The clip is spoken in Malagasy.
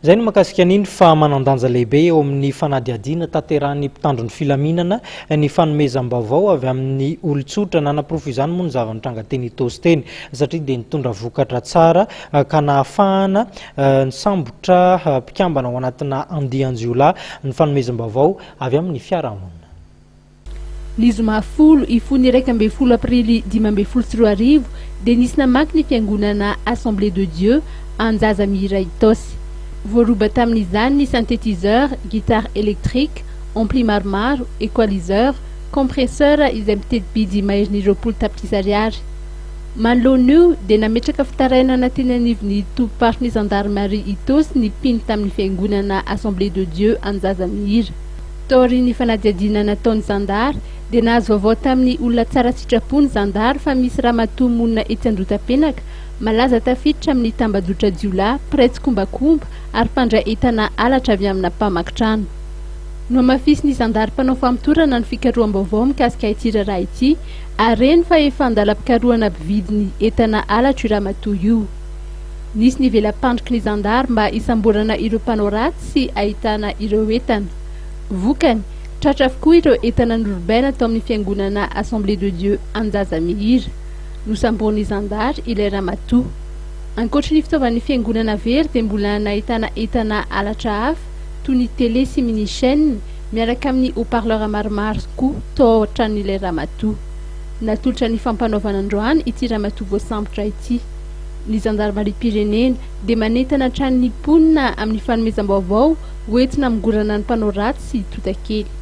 Zay no makasika niny fa manandanja lehibe eo amin'ny fanadiadiana tanterahany mpitandro ny filaminana ny fanomezam-baovao avy amin'ny olon-tsotra nanaprofo izany moa ny zava-nitranga teny Itosy teny satria dia nitondra vokatra tsara ka nahafahana ny sambotra mpikambana ao anatina andian-jiolahy ny fanomezam-baovao avy amin'ny fiarahamonina. Ny zoma folo ifony 1 aprily 2023 dia nisy namaky ny fiangonana Assemblée de Dieu Anjaza Mihira Itosy. Voaroba tamin'izany ny synthétiseur, guitare électrique, ampli maromaro, équaliseur, compresseur izay mitety-bidy mahery 20 tapitrisa ariary. Manoloan'io dia nametraka fitarainana teny anivon'ny tompo-parotry gendarmerie Itosy ny mpino tamin'ny fiangonana Assemblée de Dieu Anjaza Mihira. Taorian'ny fanadiadiana nataon'ny zandary dia nahazo vaovao tamin'ny olona tsara sitrapony zandary fa misy ramatoa monina etsy Androta-penaka malaza tafiditra amin'ny tambazotra jiolahy pretsy kombakomba ary mpandray entana alatra avy amina mpamakitrano. No amafisy ny zandary mpanao famitorana ny fikaroham-baovao mikasika ity raharaha ity ary reny fa efa andala-pikarohana mpividiny entana alatra io ramatoa io. Nisy ny velam-pandriky ny zandary mba isamborana ireo mpanao ratsy sy ahitana ireo entana. Vokany tratra avokoa ireo entana norobena tao amin'ny fiangonana Assemblée de Dieu Anjaza Mihira. Nosamboriny zandary ilay ramatoa. Ankoatra ny fitaovan'ny fiangonana very dia mbola nahitana entana alatra hafa toy ny télé sy mini chaîne miaraka amin'ny haut-parleur maromaro koa tao an-tranon'ilay ramatoa. Natolotra ny fampanaovana androany ity ramatoa voasambotra ity. Ny zandarmarie-pirenena dia manentana tranon'ny mponina amin'ny fanomezam-baovao hoentina migorana ny mpanao ratsy sy totakely.